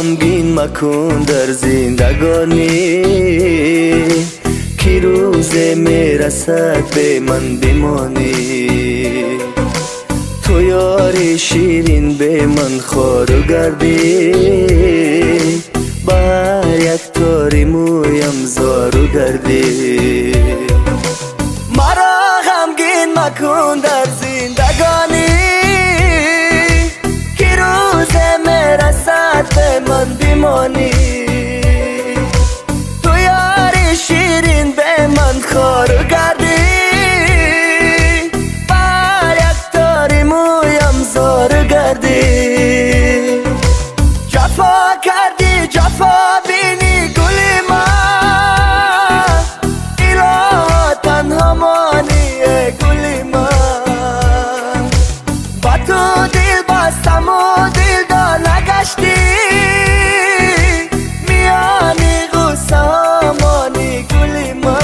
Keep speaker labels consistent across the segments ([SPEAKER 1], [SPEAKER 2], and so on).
[SPEAKER 1] غمگین مکن در زندگانی، که روز میرسد به من بمانی. تو یار شیرین به من خوارو گردی، بر یک تاری مویم زارو گردی. مرا غمگین مکن در زندگانی، که روز میرسد به من بمانی. تو یار شیرین به من خوارو گردی، بر یک تاری مویم زارو گردی. جفا کردی جفا بینی گل من، اله تنها مانی گل من. با تو دل بستم و دل دار نگشتی، میانی غصه ها مانی گل من.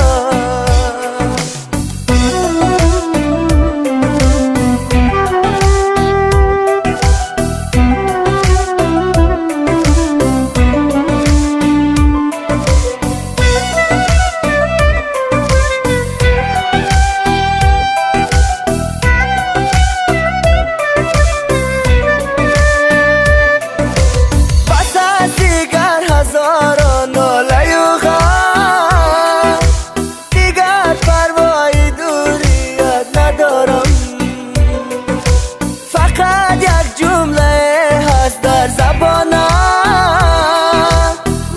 [SPEAKER 1] هزاران ناله و غم، دیگر پروای دوریت ندارم. فقط یک جمله هست در زبانم،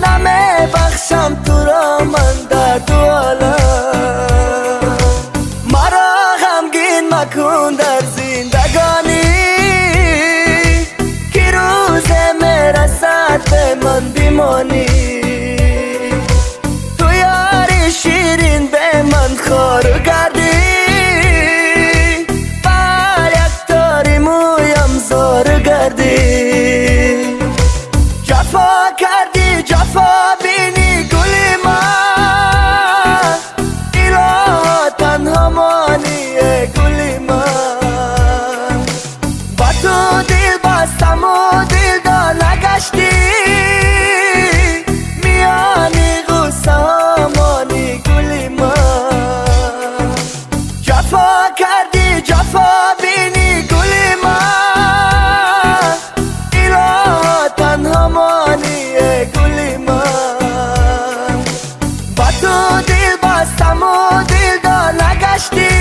[SPEAKER 1] نمی بخشم تو را من در دو عالم. مرا غمگین مکن در زندگانی، که روز میرسد به من بمانی. تو یار شیرین به من خوارو گردی، بر یک تاری مویم زارو گردی. جفا کردی جفا بینی گل من، اله تنها مانی گل من. با تو دل بستم و دل دار نگشتی، میانی غصه ها مانی گل من. جفا کردی جفا بینی گل من، اله تنها مانی گل من. با تو دل بستم و دل دار نگشتی،